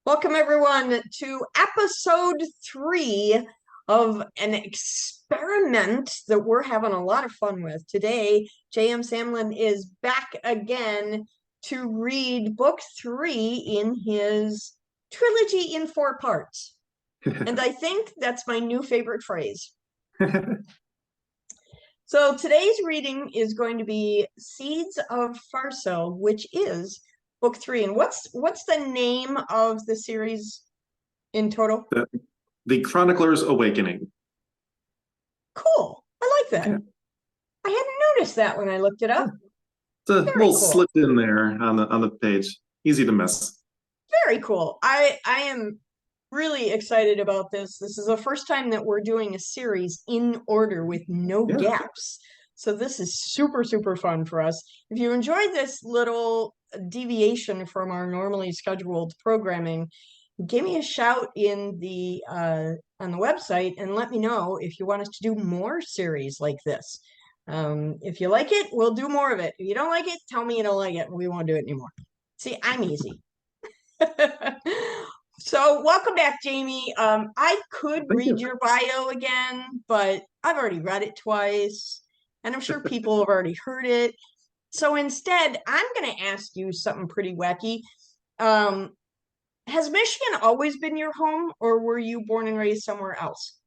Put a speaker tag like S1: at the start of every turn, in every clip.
S1: Welcome, everyone, to episode 3 of an experiment that we're having a lot of fun with. Today, M Samland is back again to read book 3 in his trilogy in 4 parts. And I think that's my new favorite phrase. So today's reading is going to be Seeds of Farsil, which is book 3. And what's the name of the series in total?
S2: The Chronicler's Awakening.
S1: Cool. I like that.
S2: Yeah.
S1: I hadn't noticed that when I looked it up.
S2: It's a
S1: Very
S2: little
S1: cool.
S2: slipped in there on the page. Easy to miss.
S1: Very cool. I am really excited about this. This is the first time that we're doing a series in order with no gaps. So this is super, super fun for us. If you enjoyed this little deviation from our normally scheduled programming, give me a shout in the on the website and let me know if you want us to do more series like this. If you like it, we'll do more of it. If you don't like it, tell me you don't like it and we won't do it anymore. See, I'm easy. So welcome back, Jamie. I could read your bio again, but I've already read it twice, and I'm sure people have already heard it. So instead, I'm going to ask you something pretty wacky. Has Michigan always been your home, or were you born and raised somewhere else?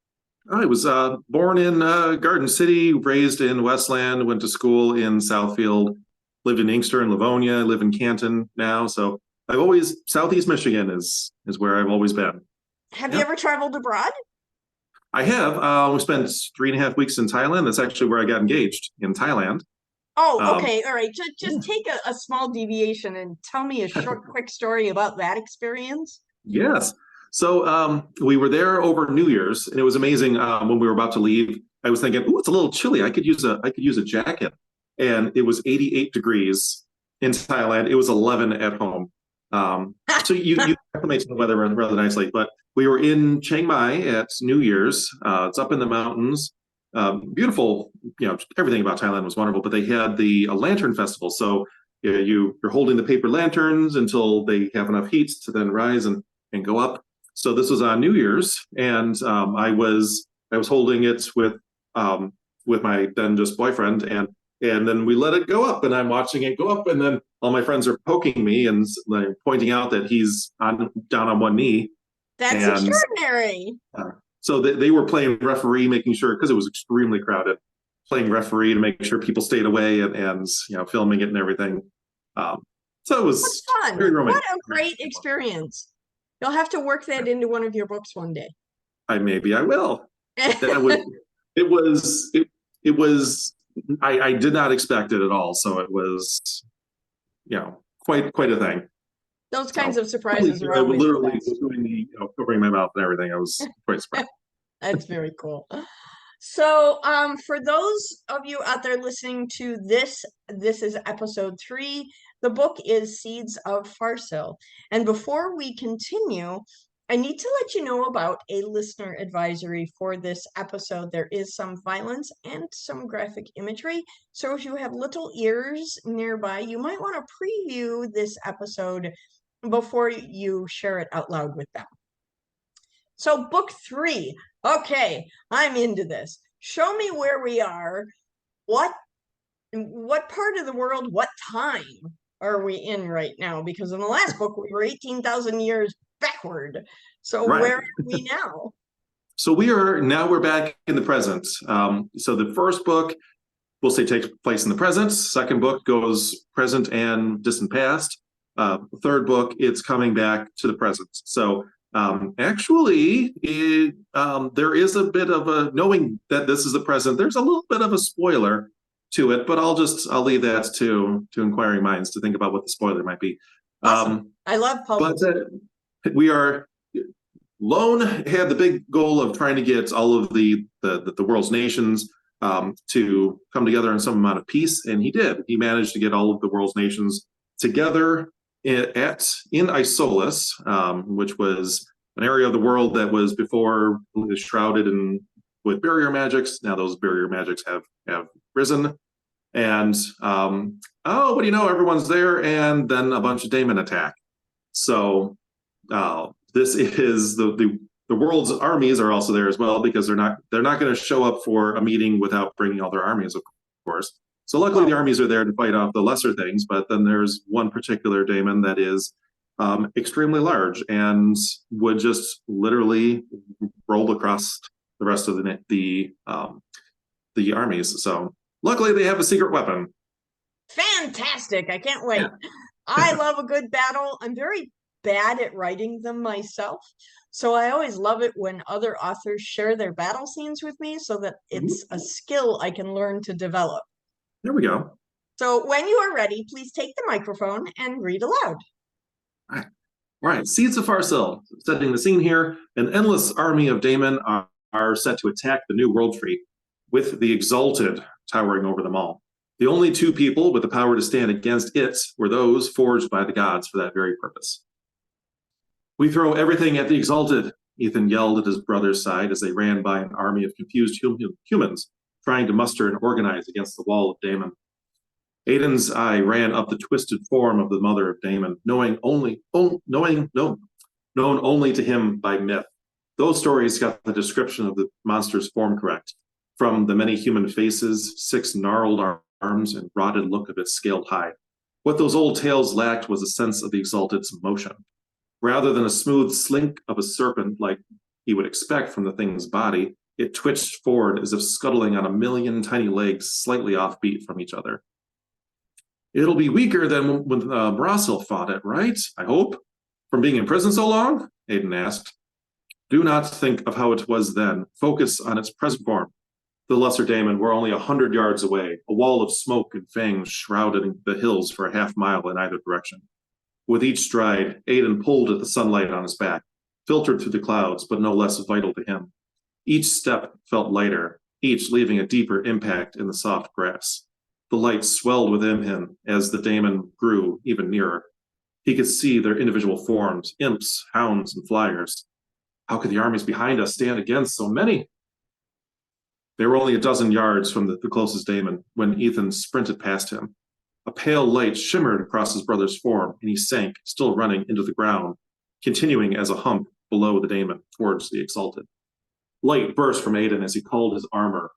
S2: I was born in Garden City, raised in Westland, went to school in Southfield, lived in Inkster and Livonia, live in Canton now. So I've always, Southeast Michigan is where I've always been.
S1: Have you ever traveled abroad?
S2: I have. We spent 3.5 weeks in Thailand. That's actually where I got engaged, in Thailand.
S1: Oh, okay. All right. Just take a small deviation and tell me a short, quick story about that experience.
S2: Yes. So we were there over New Year's, and it was amazing. When we were about to leave, I was thinking, "Ooh, it's a little chilly. I could use a jacket." And it was 88 degrees in Thailand. It was 11 at home. So you acclimate to the weather rather nicely. But we were in Chiang Mai at New Year's. It's up in the mountains. Beautiful. Everything about Thailand was wonderful. But they had the lantern festival. So you're holding the paper lanterns until they have enough heat to then rise and go up. So this was on New Year's, and I was holding it with my then just boyfriend, and then we let it go up, and I'm watching it go up, and then all my friends are poking me and like, pointing out that he's down on one knee.
S1: That's
S2: And
S1: extraordinary.
S2: So they were playing referee, making sure, because it was extremely crowded, playing referee to make sure people stayed away, and filming it and everything. So it was
S1: fun.
S2: very romantic.
S1: What a great experience. You'll have to work that into one of your books one day.
S2: Maybe I will. It was I did not expect it at all. So it was, quite a thing.
S1: Those kinds of surprises are always
S2: literally doing the, covering my mouth and everything. I was quite surprised.
S1: That's very cool. So, for those of you out there listening to this is episode 3. The book is Seeds of Farsil. And before we continue, I need to let you know about a listener advisory for this episode. There is some violence and some graphic imagery. So if you have little ears nearby, you might want to preview this episode before you share it out loud with them. So book 3. Okay, I'm into this. Show me where we are. What part of the world, what time are we in right now? Because in the last book, we were 18,000 years backward. So where are we now?
S2: So we're back in the present. So the first book, we'll say, takes place in the present. Second book goes present and distant past. Third book, it's coming back to the present. So actually, there is a bit of a, knowing that this is the present, there's a little bit of a spoiler to it, but I'll leave that to inquiring minds to think about what the spoiler might be.
S1: Awesome. I love puzzles.
S2: But we are, Lone had the big goal of trying to get all of the world's nations to come together in some amount of peace, and he did. He managed to get all of the world's nations together in Isolis, which was an area of the world that was before shrouded with barrier magics. Now those barrier magics have risen, and what do you know? Everyone's there, and then a bunch of daemon attack. So This is the world's armies are also there as well, because they're not going to show up for a meeting without bringing all their armies, of course. So luckily the
S1: Oh,
S2: armies are there to fight off the lesser things, but then there's one particular daemon that is extremely large and would just literally roll across the rest of the armies. So luckily they have a secret weapon.
S1: fantastic. I can't wait.
S2: Yeah.
S1: I love a good battle. I'm very bad at writing them myself. So I always love it when other authors share their battle scenes with me so that it's a skill I can learn to develop.
S2: There we go.
S1: So when you are ready, please take the microphone and read aloud.
S2: All right, Seeds of Farsil, setting the scene here. An endless army of daemon are set to attack the new world tree, with the Exalted towering over them all. The only two people with the power to stand against it were those forged by the gods for that very purpose. We throw everything at the Exalted, Ethan yelled at his brother's side as they ran by an army of confused humans, trying to muster and organize against the wall of daemon. Aiden's eye ran up the twisted form of the mother of Damon, known only to him by myth. Those stories got the description of the monster's form correct. From the many human faces, 6 gnarled arms, and rotted look of its scaled hide. What those old tales lacked was a sense of the Exalted's motion. Rather than a smooth slink of a serpent like he would expect from the thing's body, it twitched forward as if scuttling on a million tiny legs slightly offbeat from each other. It'll be weaker than when Farsil fought it, right? I hope. From being in prison so long? Aiden asked. Do not think of how it was then. Focus on its present form. The lesser daemon were only 100 yards away, a wall of smoke and fangs shrouding the hills for a half mile in either direction. With each stride, Aiden pulled at the sunlight on his back, filtered through the clouds, but no less vital to him. Each step felt lighter, each leaving a deeper impact in the soft grass. The light swelled within him as the daemon grew even nearer. He could see their individual forms, imps, hounds, and flyers. How could the armies behind us stand against so many? They were only a dozen yards from the closest daemon when Ethan sprinted past him. A pale light shimmered across his brother's form, and he sank, still running, into the ground, continuing as a hump below the daemon towards the Exalted. Light burst from Aiden as he culled his armor,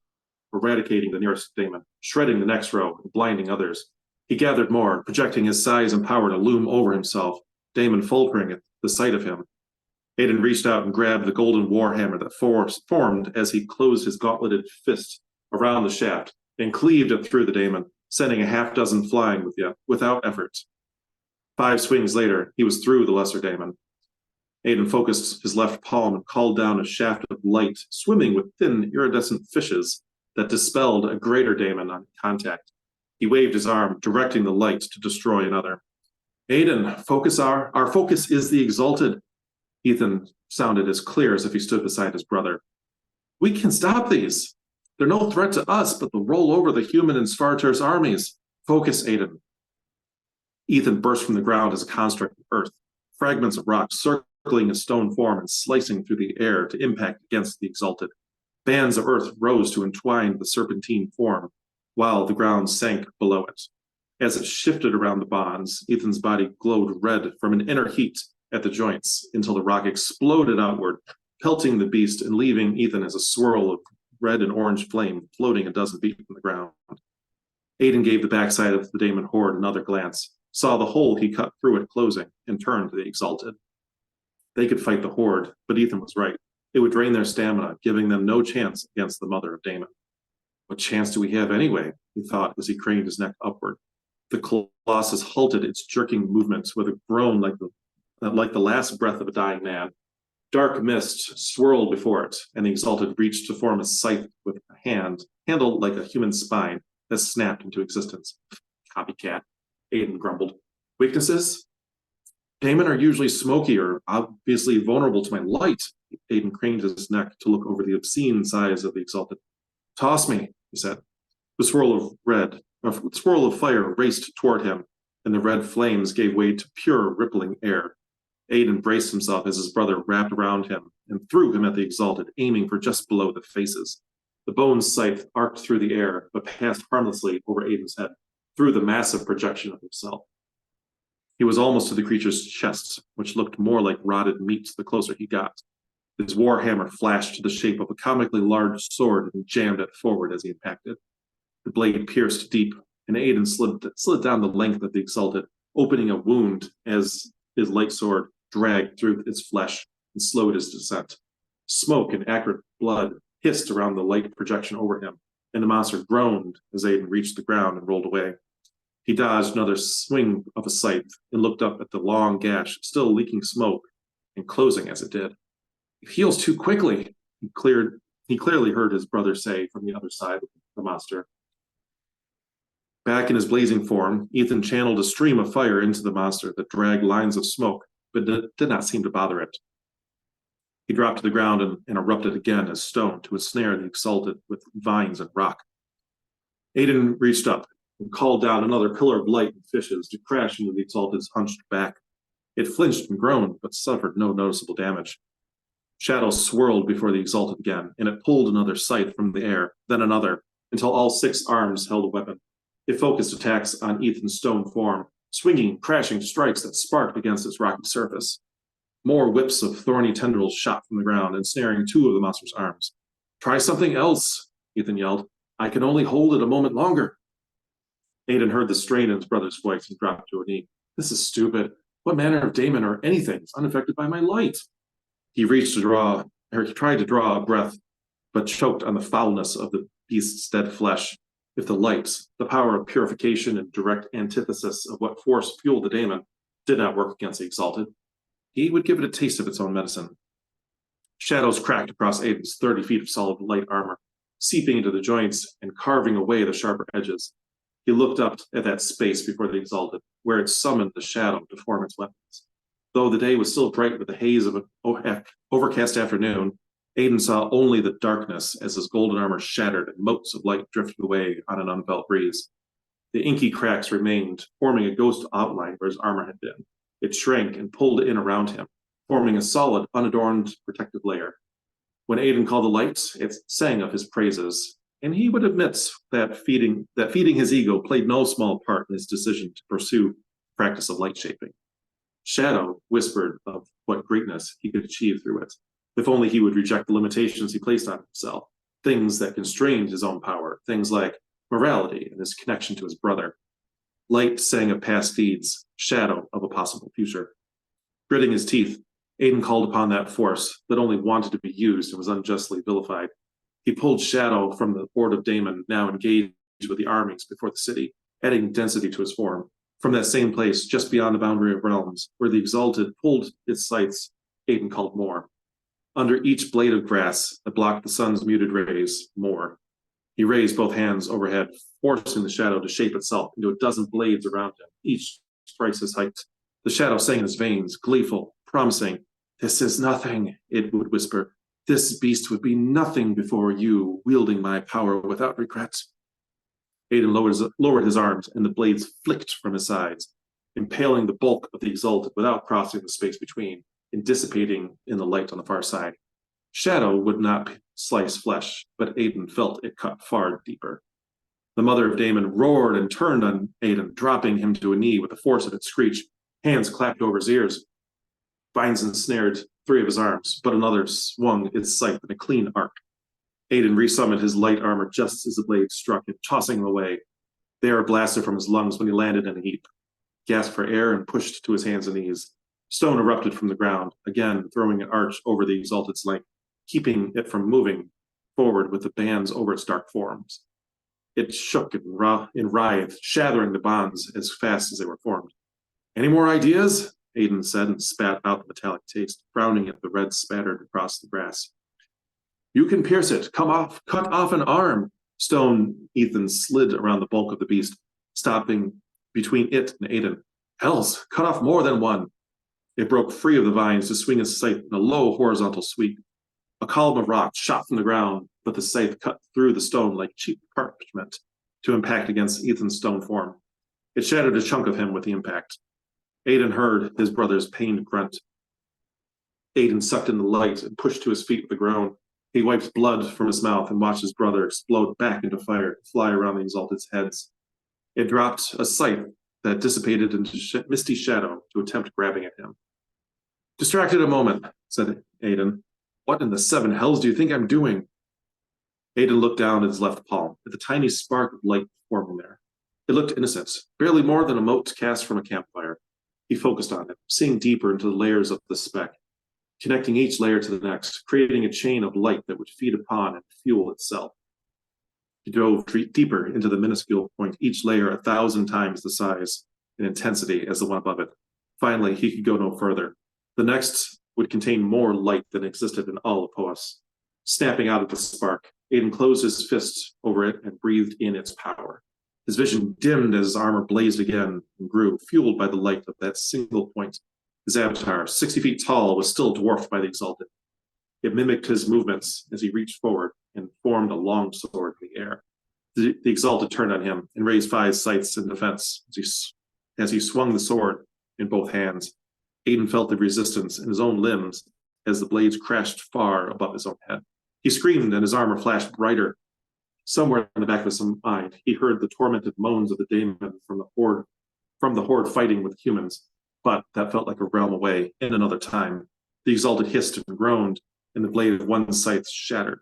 S2: eradicating the nearest daemon, shredding the next row, and blinding others. He gathered more, projecting his size and power to loom over himself, daemon faltering at the sight of him. Aiden reached out and grabbed the golden warhammer that formed as he closed his gauntleted fist around the shaft and cleaved it through the daemon, sending a half dozen flying without effort. 5 swings later, he was through the lesser daemon. Aiden focused his left palm and called down a shaft of light, swimming with thin, iridescent fishes that dispelled a greater daemon on contact. He waved his arm, directing the light to destroy another. Aiden, our focus is the Exalted. Ethan sounded as clear as if he stood beside his brother. We can stop these. They're no threat to us, but they'll roll over the human and Svartar's armies. Focus, Aiden. Ethan burst from the ground as a construct of earth, fragments of rock circling a stone form and slicing through the air to impact against the Exalted. Bands of earth rose to entwine the serpentine form, while the ground sank below it. As it shifted around the bonds, Ethan's body glowed red from an inner heat at the joints until the rock exploded outward, pelting the beast and leaving Ethan as a swirl of red and orange flame floating a dozen feet from the ground. Aiden gave the backside of the daemon horde another glance, saw the hole he cut through it closing, and turned to the Exalted. They could fight the horde, but Ethan was right. It would drain their stamina, giving them no chance against the mother of Daemon. What chance do we have anyway? He thought as he craned his neck upward. The colossus halted its jerking movements with a groan like the last breath of a dying man. Dark mist swirled before it, and the Exalted reached to form a scythe with a handled like a human spine that snapped into existence. Copycat, Aiden grumbled. Weaknesses? Daemon are usually smoky or obviously vulnerable to my light. Aiden craned his neck to look over the obscene size of the Exalted. Toss me, he said. The swirl of fire raced toward him, and the red flames gave way to pure, rippling air. Aiden braced himself as his brother wrapped around him and threw him at the Exalted, aiming for just below the faces. The bone scythe arced through the air, but passed harmlessly over Aiden's head, through the massive projection of himself. He was almost to the creature's chest, which looked more like rotted meat the closer he got. His war hammer flashed to the shape of a comically large sword and jammed it forward as he impacted. The blade pierced deep, and Aiden slid down the length of the Exalted, opening a wound as his light sword dragged through its flesh and slowed his descent. Smoke and acrid blood hissed around the light projection over him, and the monster groaned as Aiden reached the ground and rolled away. He dodged another swing of a scythe and looked up at the long gash, still leaking smoke and closing as it did. It heals too quickly, he clearly heard his brother say from the other side of the monster. Back in his blazing form, Ethan channeled a stream of fire into the monster that dragged lines of smoke, but did not seem to bother it. He dropped to the ground and erupted again as stone to ensnare the Exalted with vines and rock. Aiden reached up and called down another pillar of light and fishes to crash into the Exalted's hunched back. It flinched and groaned, but suffered no noticeable damage. Shadows swirled before the Exalted again, and it pulled another scythe from the air, then another, until all 6 arms held a weapon. It focused attacks on Ethan's stone form, swinging, crashing strikes that sparked against its rocky surface. More whips of thorny tendrils shot from the ground, ensnaring 2 of the monster's arms. "Try something else," Ethan yelled. "I can only hold it a moment longer." Aiden heard the strain in his brother's voice and dropped to a knee. "This is stupid. What manner of daemon or anything is unaffected by my light?" He tried to draw a breath, but choked on the foulness of the beast's dead flesh. If the light, the power of purification and direct antithesis of what force fueled the daemon, did not work against the Exalted, he would give it a taste of its own medicine. Shadows cracked across Aiden's 30 feet of solid light armor, seeping into the joints and carving away the sharper edges. He looked up at that space before the Exalted, where it summoned the shadow to form its weapons. Though the day was still bright with the haze of an overcast afternoon, Aiden saw only the darkness as his golden armor shattered and motes of light drifted away on an unfelt breeze. The inky cracks remained, forming a ghost outline where his armor had been. It shrank and pulled in around him, forming a solid, unadorned protective layer. When Aiden called the lights, it sang of his praises, and he would admit that feeding his ego played no small part in his decision to pursue the practice of light shaping. Shadow whispered of what greatness he could achieve through it, if only he would reject the limitations he placed on himself, things that constrained his own power, things like morality and his connection to his brother. Light sang of past deeds, shadow of a possible future. Gritting his teeth, Aiden called upon that force that only wanted to be used and was unjustly vilified. He pulled Shadow from the Horde of Daemon, now engaged with the armies before the city, adding density to his form. From that same place, just beyond the boundary of realms, where the Exalted pulled its sights, Aiden called more. Under each blade of grass that blocked the sun's muted rays, more. He raised both hands overhead, forcing the shadow to shape itself into a dozen blades around him, each twice his height. The shadow sang in his veins, gleeful, promising. "This is nothing," it would whisper. "This beast would be nothing before you, wielding my power without regret." Aiden lowered his arms, and the blades flicked from his sides, impaling the bulk of the Exalted without crossing the space between and dissipating in the light on the far side. Shadow would not slice flesh, but Aiden felt it cut far deeper. The mother of Daemon roared and turned on Aiden, dropping him to a knee with the force of its screech. Hands clapped over his ears. Vines ensnared 3 of his arms, but another swung its scythe in a clean arc. Aiden resummoned his light armor just as the blade struck him, tossing him away. The air blasted from his lungs when he landed in a heap. Gasped for air and pushed to his hands and knees. Stone erupted from the ground, again throwing an arch over the Exalted's length, keeping it from moving forward with the bands over its dark forms. It shook and writhed, shattering the bonds as fast as they were formed. "Any more ideas?" Aiden said and spat out the metallic taste, frowning at the red spattered across the grass. "You can pierce it. Cut off an arm." Stone Ethan slid around the bulk of the beast, stopping between it and Aiden. "Hells, cut off more than one." It broke free of the vines to swing its scythe in a low horizontal sweep. A column of rock shot from the ground, but the scythe cut through the stone like cheap parchment to impact against Ethan's stone form. It shattered a chunk of him with the impact. Aiden heard his brother's pained grunt. Aiden sucked in the light and pushed to his feet with a groan. He wiped blood from his mouth and watched his brother explode back into fire and fly around the Exalted's heads. It dropped a scythe that dissipated into misty shadow to attempt grabbing at him. Distracted a moment, said Aiden. What in the seven hells do you think I'm doing? Aiden looked down at his left palm, at the tiny spark of light forming there. It looked innocent, barely more than a mote cast from a campfire. He focused on it, seeing deeper into the layers of the speck, connecting each layer to the next, creating a chain of light that would feed upon and fuel itself. He dove deeper into the minuscule point, each layer 1,000 times the size and intensity as the one above it. Finally, he could go no further. The next would contain more light than existed in all of Poas. Snapping out of the spark, Aiden closed his fist over it and breathed in its power. His vision dimmed as his armor blazed again and grew, fueled by the light of that single point. His avatar, 60 feet tall, was still dwarfed by the Exalted. It mimicked his movements as he reached forward and formed a long sword in the air. The Exalted turned on him and raised 5 scythes in defense as he swung the sword in both hands. Aiden felt the resistance in his own limbs as the blades crashed far above his own head. He screamed and his armor flashed brighter. Somewhere in the back of his mind, he heard the tormented moans of the daemon from the horde fighting with humans, but that felt like a realm away in another time. The Exalted hissed and groaned, and the blade of one scythe shattered.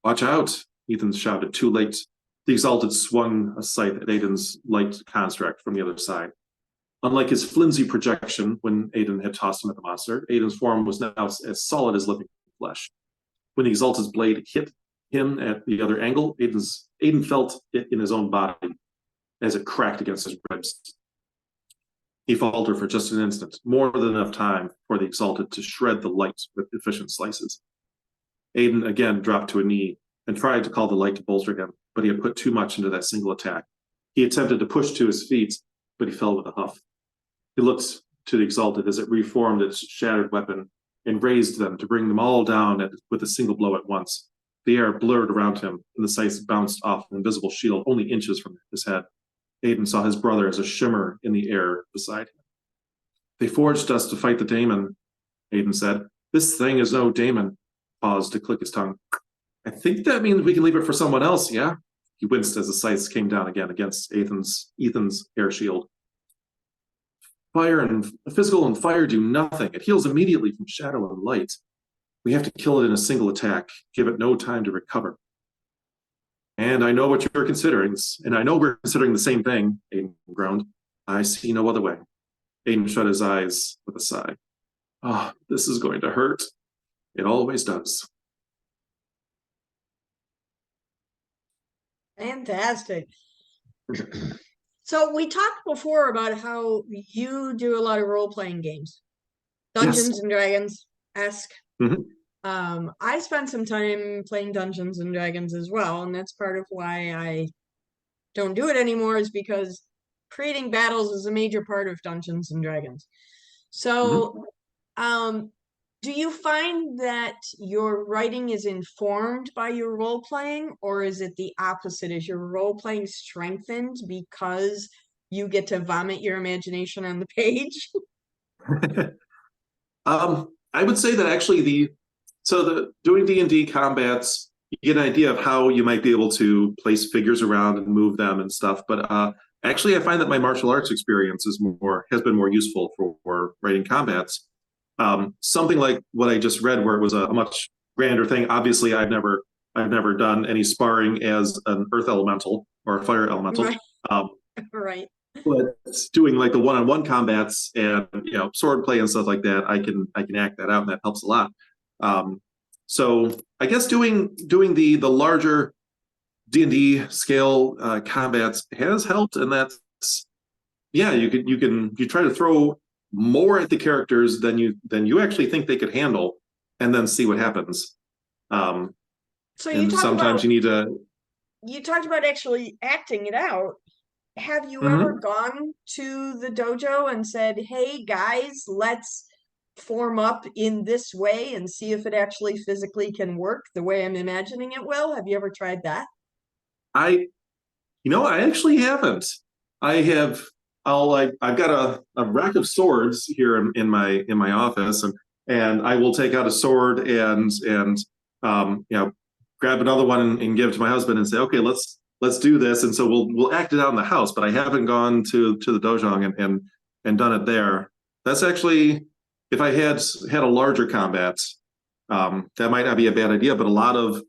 S2: Watch out, Ethan shouted, too late. The Exalted swung a scythe at Aiden's light construct from the other side. Unlike his flimsy projection when Aiden had tossed him at the monster, Aiden's form was now as solid as living flesh. When the Exalted's blade hit him at the other angle, Aiden felt it in his own body as it cracked against his ribs. He faltered for just an instant, more than enough time for the Exalted to shred the light with efficient slices. Aiden again dropped to a knee and tried to call the light to bolster him, but he had put too much into that single attack. He attempted to push to his feet, but he fell with a huff. He looked to the Exalted as it reformed its shattered weapon and raised them to bring them all down with a single blow at once. The air blurred around him, and the scythes bounced off an invisible shield only inches from his head. Aiden saw his brother as a shimmer in the air beside him. They forged us to fight the daemon, Aiden said. This thing is no daemon. Paused to click his tongue. I think that means we can leave it for someone else, yeah? He winced as the scythes came down again against Ethan's air shield. Physical and fire do nothing. It heals immediately from shadow and light. We have to kill it in a single attack, give it no time to recover. And I know what you're considering, and I know we're considering the same thing, Aiden groaned. I see no other way. Aiden shut his eyes with a sigh. Oh, this is going to hurt. It always does.
S1: Fantastic. So we talked before about how you do a lot of role-playing games. Dungeons and Dragons-esque. I spent some time playing Dungeons and Dragons as well, and that's part of why I don't do it anymore, is because creating battles is a major part of Dungeons and Dragons. So, do you find that your writing is informed by your role playing, or is it the opposite? Is your role playing strengthened because you get to vomit your imagination on the page?
S2: I would say that actually doing D&D combats, you get an idea of how you might be able to place figures around and move them and stuff. But actually, I find that my martial arts experience has been more useful for writing combats. Something like what I just read, where it was a much grander thing. Obviously, I've never done any sparring as an earth elemental or a fire elemental.
S1: Right. Right.
S2: But doing like the one-on-one combats and sword play and stuff like that, I can act that out, and that helps a lot. So I guess doing the larger D&D scale combats has helped, and that's you try to throw more at the characters than you actually think they could handle, and then see what happens.
S1: So
S2: sometimes you need to.
S1: You talked about actually acting it out. Have you ever gone to the dojo and said, "Hey guys, let's form up in this way and see if it actually physically can work the way I'm imagining it will"? Have you ever tried that?
S2: I actually haven't. I've got a rack of swords here in my office, and I will take out a sword and grab another one and give it to my husband and say, okay, let's let's do this. And so we'll act it out in the house, but I haven't gone to the dojang and done it there. That's actually, if I had a larger combat, that might not be a bad idea. But a lot of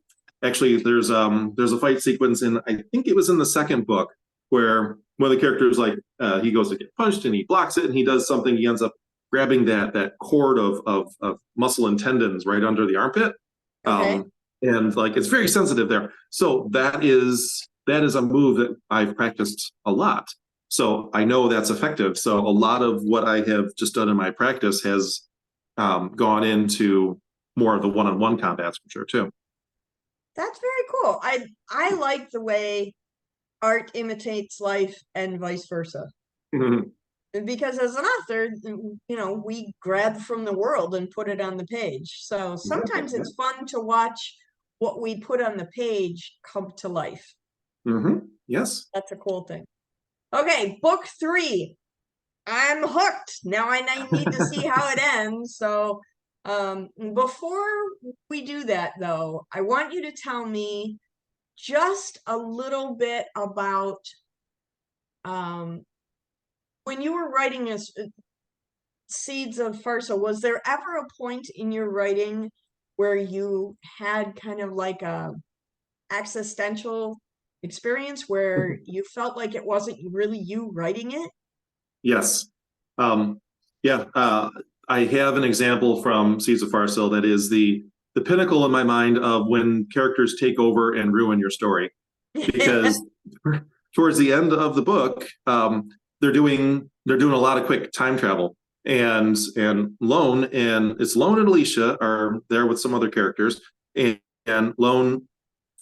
S2: actually, there's a fight sequence in, I think it was in the second book, where one of the characters, like, he goes to get punched and he blocks it and he does something. He ends up grabbing that cord of muscle and tendons right under the armpit.
S1: Okay.
S2: And like, it's very sensitive there. So that is a move that I've practiced a lot. So I know that's effective. So a lot of what I have just done in my practice has gone into more of the one-on-one combats for sure too.
S1: That's very cool. I like the way art imitates life and vice versa. Because as an author, we grab from the world and put it on the page. So sometimes it's fun to watch what we put on the page come to life.
S2: Yes.
S1: That's a cool thing. Okay, book 3. I'm hooked. Now I need to see how it ends. So before we do that, though, I want you to tell me just a little bit about when you were writing Seeds of Farsil, was there ever a point in your writing where you had kind of like a existential experience where you felt like it wasn't really you writing it?
S2: Yes. Yeah. I have an example from Seeds of Farsil that is the pinnacle in my mind of when characters take over and ruin your story. Because towards the end of the book, they're doing a lot of quick time travel. And Lone and Alishia are there with some other characters, and Lone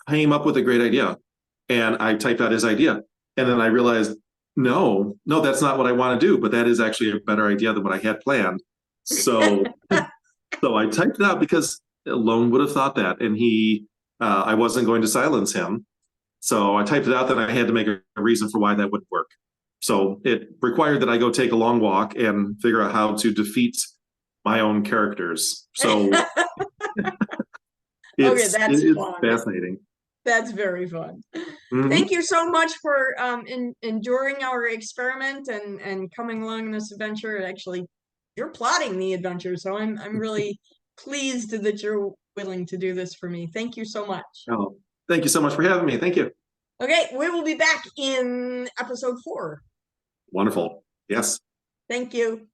S2: came up with a great idea, and I typed out his idea, and then I realized, no, that's not what I want to do, but that is actually a better idea than what I had planned. So I typed it out because Lone would have thought that, and I wasn't going to silence him. So I typed it out, then I had to make a reason for why that wouldn't work. So it required that I go take a long walk and figure out how to defeat my own characters. So it's fascinating.
S1: That's very fun. Thank you so much for enduring our experiment and coming along in this adventure. Actually, you're plotting the adventure, so I'm really pleased that you're willing to do this for me. Thank you so much.
S2: Oh, thank you so much for having me. Thank you.
S1: Okay, we will be back in episode 4.
S2: Wonderful. Yes.
S1: Thank you.